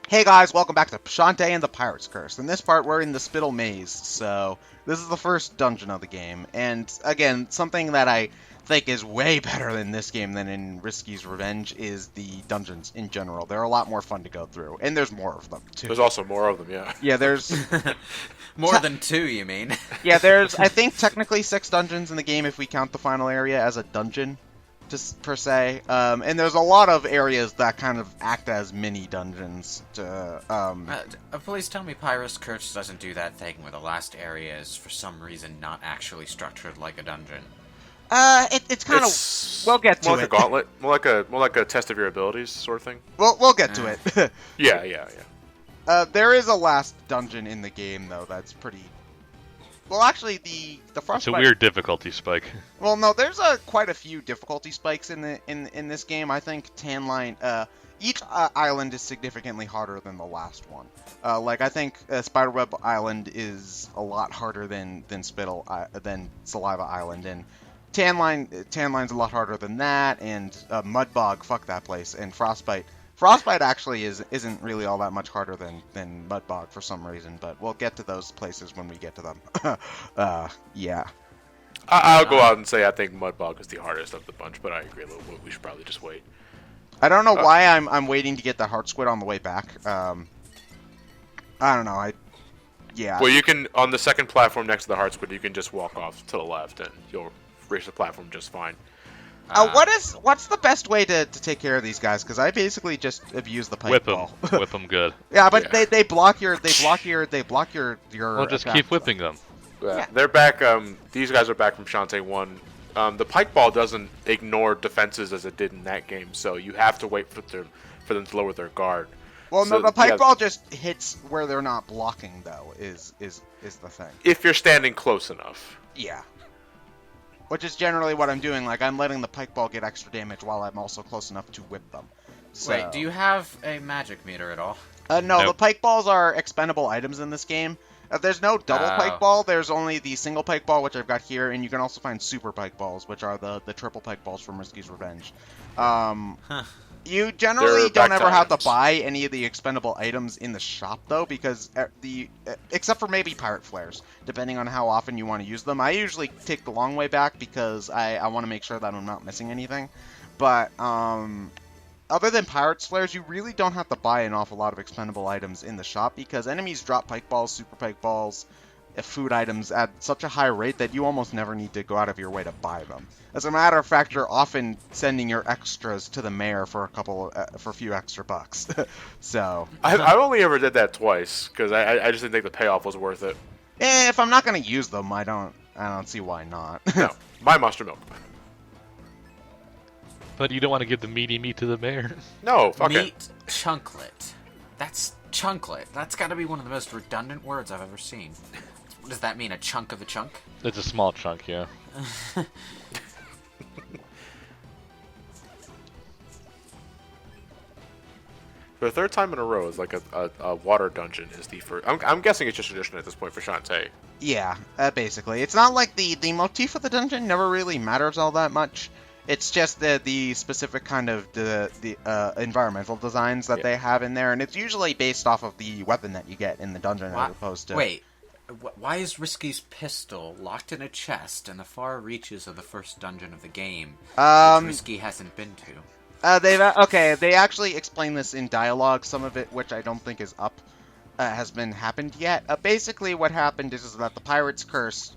Hey guys, welcome back to Shantae and the Pirate's Curse. In this part, we're in the Spittle Maze, so this is the first dungeon of the game. And again, something that I think is way better in this game than in Risky's Revenge is the dungeons in general. They're a lot more fun to go through, and there's more of them too. There's also more of them, yeah. Yeah, there's More than two, you mean? yeah, there's I think technically 6 dungeons in the game if we count the final area as a dungeon. Just per se, and there's a lot of areas that kind of act as mini dungeons. Please tell me Pyrus Curse doesn't do that thing where the last area is for some reason not actually structured like a dungeon. It's kind of. We'll get to more like it. a gauntlet, more like a test of your abilities, sort of thing. We'll get to it. Yeah. There is a last dungeon in the game though that's pretty. Well, actually, the front. It's a weird difficulty spike. Well, no, there's quite a few difficulty spikes in this game. I think Tanline. Each island is significantly harder than the last one. Like I think Spiderweb Island is a lot harder than Spittle than Saliva Island, and Tanline's a lot harder than that, and Mudbog, fuck that place, and Frostbite. Frostbite actually isn't really all that much harder than Mudbog for some reason, but we'll get to those places when we get to them. Yeah. I'll go out and say I think Mudbog is the hardest of the bunch, but I agree a little bit. We should probably just wait. I don't know why I'm waiting to get the Heart Squid on the way back. I don't know. Yeah. Well, you can on the second platform next to the Heart Squid, you can just walk off to the left, and you'll reach the platform just fine. What's the best way to take care of these guys? Because I basically just abuse the pipe Whip ball. them. Whip them good. Yeah, but Yeah. they block your Well, just attack. keep whipping them. Yeah. They're back. These guys are back from Shantae 1. The pike ball doesn't ignore defenses as it did in that game, so you have to wait for them to lower their guard. Well, So, no, the pipe yeah. ball just hits where they're not blocking, though. Is the thing? If you're standing close enough. Yeah. Which is generally what I'm doing. Like I'm letting the pike ball get extra damage while I'm also close enough to whip them. So... Wait, do you have a magic meter at all? No, Nope. the pike balls are expendable items in this game. There's no double pike ball. There's only the single pike ball, which I've got here, and you can also find super pike balls, which are the triple pike balls from Risky's Revenge. You generally They're don't back ever have to items. buy any of the expendable items in the shop, though, because except for maybe pirate flares, depending on how often you want to use them. I usually take the long way back because I want to make sure that I'm not missing anything. But other than pirate's flares, you really don't have to buy an awful lot of expendable items in the shop because enemies drop pike balls, super pike balls, food items at such a high rate that you almost never need to go out of your way to buy them. As a matter of fact, you're often sending your extras to the mayor for a few extra bucks. So, I only ever did that twice because I just didn't think the payoff was worth it. if I'm not gonna use them, I don't see why not. No, buy Monster Milk. But you don't want to give the meaty meat to the mayor. No, fuck it. Meat chunklet. That's chunklet. That's got to be one of the most redundant words I've ever seen. Does that mean a chunk of a chunk? It's a small chunk, yeah. For the third time in a row, it's like a water dungeon is the first. I'm guessing it's just tradition at this point for Shantae. Yeah, basically. It's not like the motif of the dungeon never really matters all that much. It's just the specific kind of the environmental designs that Yeah. they have in there, and it's usually based off of the weapon that you get in the dungeon as opposed to... Wait, why is Risky's pistol locked in a chest in the far reaches of the first dungeon of the game, which Risky hasn't been to? They actually explain this in dialogue, some of it which I don't think is up, has been happened yet. Basically what happened is that the Pirate's Curse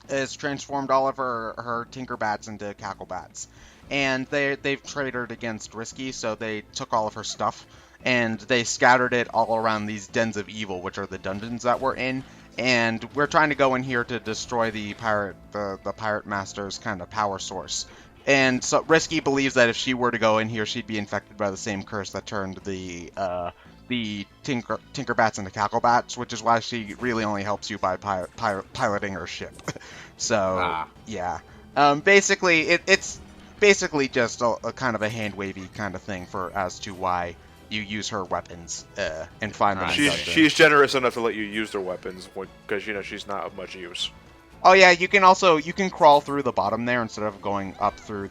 has transformed all of her Tinkerbats into Cacklebats. And they've traded against Risky, so they took all of her stuff, and they scattered it all around these dens of evil, which are the dungeons that we're in. And we're trying to go in here to destroy the Pirate Master's kind of power source. And so Risky believes that if she were to go in here, she'd be infected by the same curse that turned the Tinkerbats into Cacklebats, which is why she really only helps you by piloting her ship. So, yeah. Basically, it's basically just a kind of a hand-wavy kind of thing as to why you use her weapons and find them in dungeons. She's generous enough to let you use their weapons because she's not of much use. Oh yeah, you can crawl through the bottom there instead of going up through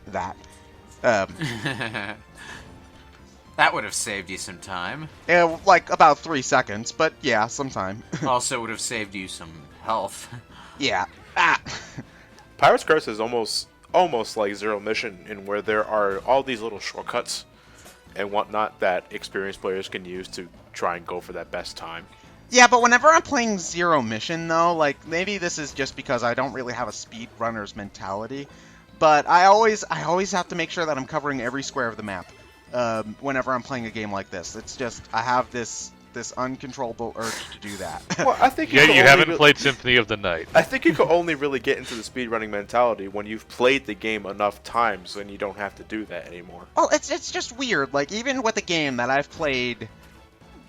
that. That would have saved you some time. Yeah, like about 3 seconds, but yeah, sometime. Also would have saved you some health. Yeah. Ah. Pirate's Curse is almost like Zero Mission, in where there are all these little shortcuts and whatnot that experienced players can use to try and go for that best time. Yeah, but whenever I'm playing Zero Mission, though, like, maybe this is just because I don't really have a speedrunner's mentality, but I always have to make sure that I'm covering every square of the map whenever I'm playing a game like this. It's just, I have this uncontrollable urge to do that. Well, I think Yeah, you haven't played Symphony of the Night. I think you can only really get into the speedrunning mentality when you've played the game enough times and you don't have to do that anymore. Well, it's just weird. Like, even with a game that I've played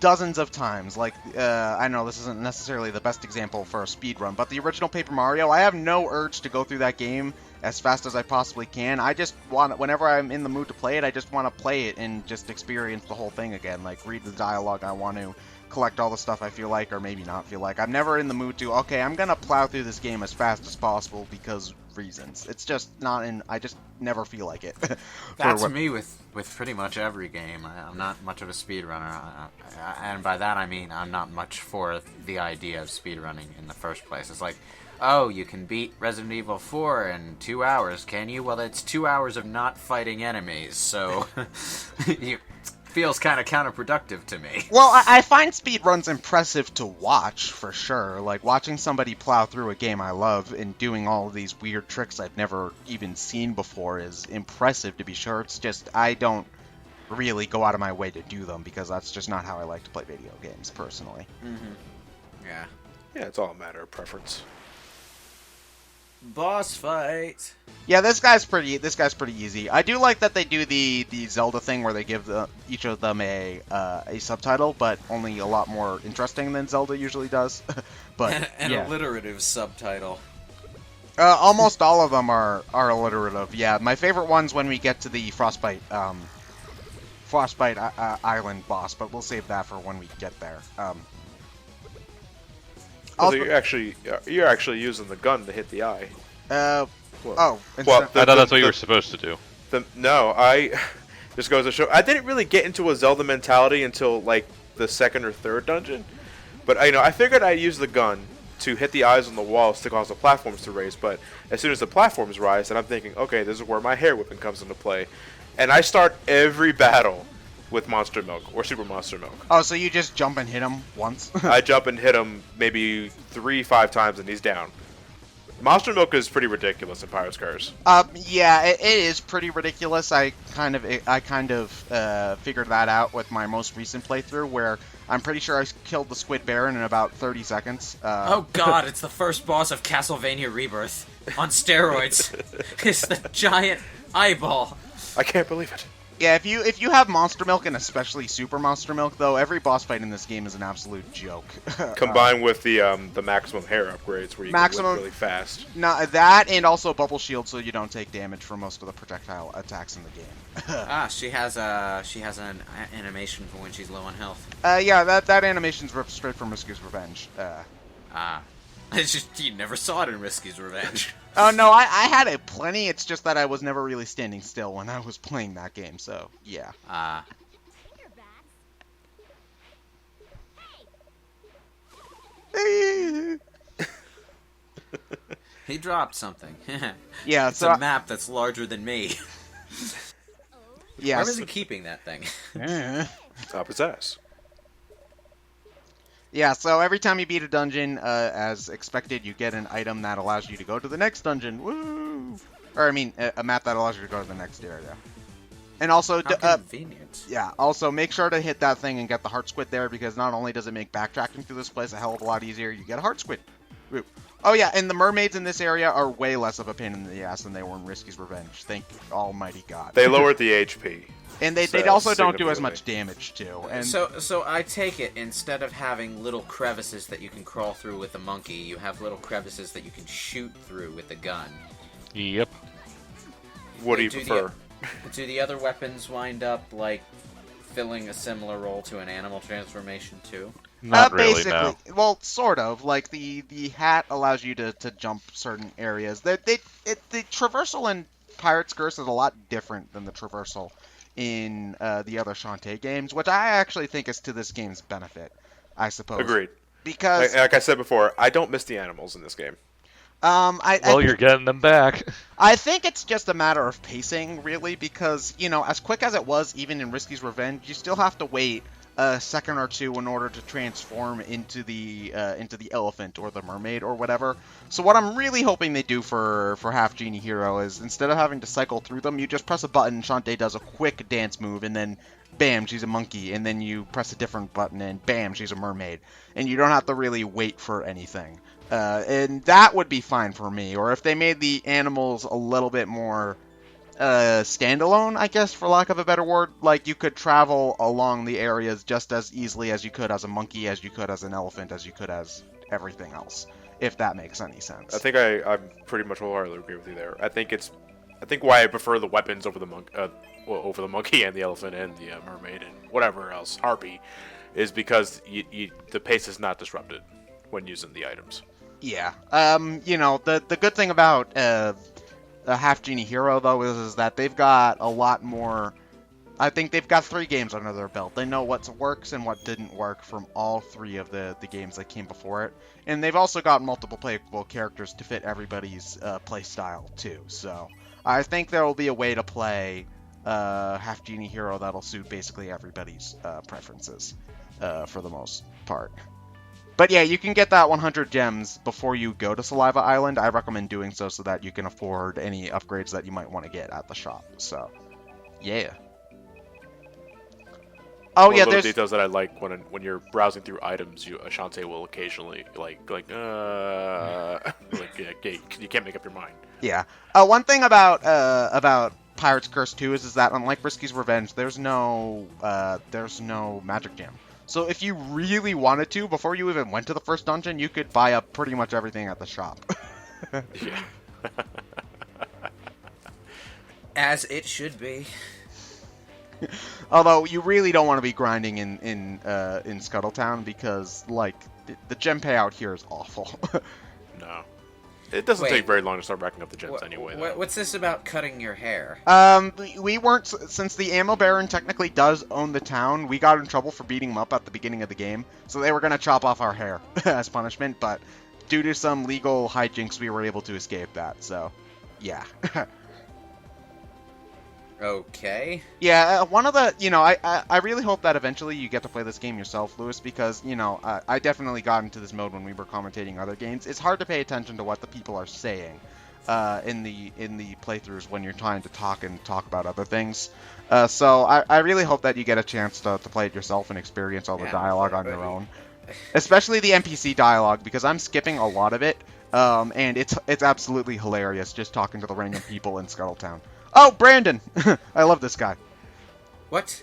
dozens of times, like, I know this isn't necessarily the best example for a speedrun, but the original Paper Mario, I have no urge to go through that game as fast as I possibly can. I just want, whenever I'm in the mood to play it, I just want to play it and just experience the whole thing again. Like, read the dialogue I want to, collect all the stuff I feel like, or maybe not feel like. I'm never in the mood to, okay, I'm gonna plow through this game as fast as possible because reasons. It's just not in, I just never feel like it. That's me with pretty much every game. I'm not much of a speedrunner, and by that I mean I'm not much for the idea of speedrunning in the first place. It's like, oh, you can beat Resident Evil 4 in 2 hours, can you? Well, it's 2 hours of not fighting enemies, so it feels kind of counterproductive to me. Well, I find speedruns impressive to watch, for sure. Like, watching somebody plow through a game I love and doing all of these weird tricks I've never even seen before is impressive, to be sure. It's just, I don't really go out of my way to do them, because that's just not how I like to play video games, personally. Yeah. Yeah, it's all a matter of preference. Boss fight. Yeah, this guy's pretty easy. I do like that they do the Zelda thing where they give each of them a subtitle, but only a lot more interesting than Zelda usually does. But An yeah. alliterative subtitle. Almost all of them are alliterative. Yeah, my favorite one's when we get to the Frostbite Island boss, but we'll save that for when we get there. So you're actually using the gun to hit the eye. Well, well, I thought that's what you were supposed to do. No, just goes to show, I didn't really get into a Zelda mentality until like the second or third dungeon. But I figured I'd use the gun to hit the eyes on the walls to cause the platforms to raise. But as soon as the platforms rise, then I'm thinking, okay, this is where my hair whipping comes into play, and I start every battle with Monster Milk or Super Monster Milk. Oh, so you just jump and hit him once? I jump and hit him maybe 3-5 times and he's down. Monster Milk is pretty ridiculous in Pirate's Curse. Yeah, it is pretty ridiculous. I kind of figured that out with my most recent playthrough, where I'm pretty sure I killed the Squid Baron in about 30 seconds. Oh god, it's the first boss of Castlevania Rebirth on steroids. It's the giant eyeball. I can't believe it. Yeah, if you have Monster Milk, and especially Super Monster Milk, though, every boss fight in this game is an absolute joke. Combined with the maximum hair upgrades, where you can whip really fast. No, that and also Bubble Shield, so you don't take damage from most of the projectile attacks in the game. She has an animation for when she's low on health. Yeah, that animation's ripped straight from Risky's Revenge. It's just you never saw it in Risky's Revenge. Oh no, I had it plenty. It's just that I was never really standing still when I was playing that game. So yeah. He dropped something. Yeah, it's a map that's larger than me. Yeah. Where was he keeping that thing? Up his ass. Yeah, so every time you beat a dungeon, as expected, you get an item that allows you to go to the next dungeon. Woo! Or, I mean, a map that allows you to go to the next area. And also, convenient. Yeah, also make sure to hit that thing and get the heart squid there, because not only does it make backtracking through this place a hell of a lot easier, you get a heart squid. Woo. Oh yeah, and the mermaids in this area are way less of a pain in the ass than they were in Risky's Revenge. Thank almighty God. They lowered the HP. And they also don't do as much damage, too. And so I take it, instead of having little crevices that you can crawl through with a monkey, you have little crevices that you can shoot through with a gun. Yep. What do you prefer? Do the other weapons wind up, like, filling a similar role to an animal transformation, too? Not really, basically, no. Well, sort of. Like, the hat allows you to jump certain areas. The traversal in Pirate's Curse is a lot different than the traversal in the other Shantae games, which I actually think is to this game's benefit, I suppose. Agreed. Because Like I said before, I don't miss the animals in this game. Well, you're getting them back. I think it's just a matter of pacing, really, because, you know, as quick as it was, even in Risky's Revenge, you still have to wait a second or two in order to transform into the elephant or the mermaid or whatever. So what I'm really hoping they do for Half Genie Hero is, instead of having to cycle through them, you just press a button, Shantae does a quick dance move, and then bam, she's a monkey, and then you press a different button, and bam, she's a mermaid. And you don't have to really wait for anything. And that would be fine for me. Or if they made the animals a little bit more standalone, I guess, for lack of a better word. Like, you could travel along the areas just as easily as you could as a monkey, as you could as an elephant, as you could as everything else, if that makes any sense. I think I'm pretty much wholeheartedly agree with you there. I think why I prefer the weapons over the monkey and the elephant and the mermaid and whatever else, harpy, is because the pace is not disrupted when using the items. Yeah. You know, the good thing about Half Genie Hero, though, is that they've got a lot more. I think they've got 3 games under their belt. They know what works and what didn't work from all 3 of the games that came before it. And they've also got multiple playable characters to fit everybody's play style, too. So I think there will be a way to play Half Genie Hero that'll suit basically everybody's preferences for the most part. But yeah, you can get that 100 gems before you go to Saliva Island. I recommend doing so that you can afford any upgrades that you might want to get at the shop. So, yeah. Oh yeah, there's details that I like when you're browsing through items. Shantae will occasionally you can't make up your mind. Yeah. One thing about Pirate's Curse 2 is that unlike Risky's Revenge, there's no magic gem. So if you really wanted to, before you even went to the first dungeon, you could buy up pretty much everything at the shop. Yeah. As it should be. Although you really don't want to be grinding in Scuttletown because like the gem payout here is awful. No. It doesn't Wait. take very long to start racking up the gems anyway, though. What's this about cutting your hair? We weren't, since the Ammo Baron technically does own the town, we got in trouble for beating him up at the beginning of the game, so they were going to chop off our hair as punishment, but due to some legal hijinks, we were able to escape that, so, yeah. Okay. Yeah, one of the, you know, I really hope that eventually you get to play this game yourself, Lewis, because, you know, I definitely got into this mode when we were commentating other games. It's hard to pay attention to what the people are saying in the playthroughs when you're trying to talk about other things. So I really hope that you get a chance to play it yourself and experience all the dialogue on your own. Especially the NPC dialogue, because I'm skipping a lot of it, and it's absolutely hilarious just talking to the random people in Scuttletown. Oh, Brandon! I love this guy. What?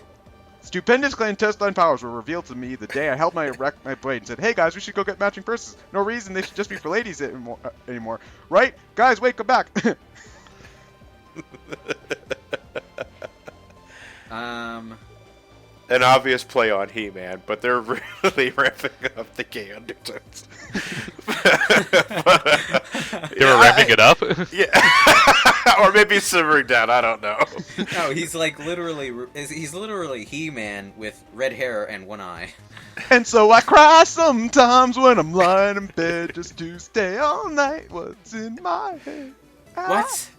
Stupendous clandestine powers were revealed to me the day I held my blade and said, "Hey guys, we should go get matching purses. No reason they should just be for ladies anymore. Right? Guys, wait, come back." An obvious play on He-Man, but they're really ramping up the gay undertones. They were ramping it up? Yeah. Or maybe simmering down, I don't know. No, he's literally He-Man with red hair and one eye. And so I cry sometimes when I'm lying in bed just to stay all night. What's in my head? What?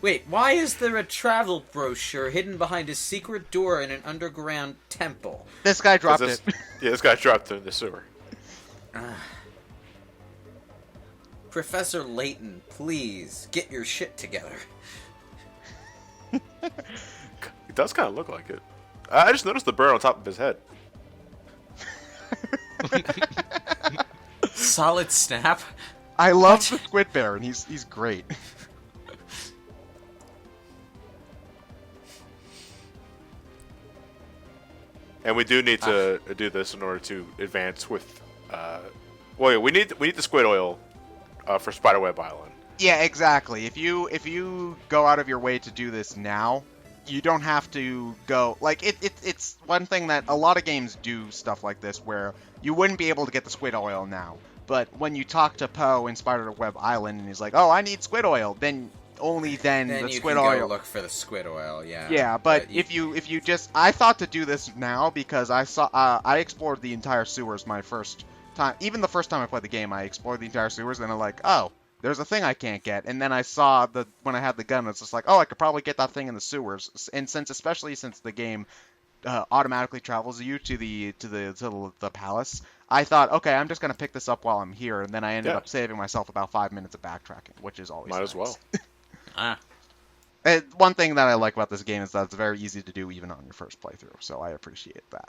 Wait, why is there a travel brochure hidden behind a secret door in an underground temple? This guy dropped it. Yeah, this guy dropped it in the sewer. Professor Layton, please, get your shit together. It does kind of look like it. I just noticed the burn on top of his head. Solid snap? I love the Squid Baron. He's great. And we do need to do this in order to advance with. We need the squid oil for Spiderweb Island. Yeah, exactly. If you go out of your way to do this now, you don't have to go like it's one thing that a lot of games do stuff like this where you wouldn't be able to get the squid oil now. But when you talk to Poe in Spiderweb Island and he's like, "Oh, I need squid oil," then only then Then the you squid can oil. go look for the squid oil. Yeah. Yeah, but if you just, I thought to do this now because I explored the entire sewers my first time. Even the first time I played the game, I explored the entire sewers, and I'm like, oh, there's a thing I can't get. And then I saw when I had the gun, it's just like, oh, I could probably get that thing in the sewers. And especially since the game automatically travels you to the palace, I thought, okay, I'm just gonna pick this up while I'm here, and then I ended up saving myself about 5 minutes of backtracking, which is always Might nice. as well. One thing that I like about this game is that it's very easy to do even on your first playthrough, so I appreciate that.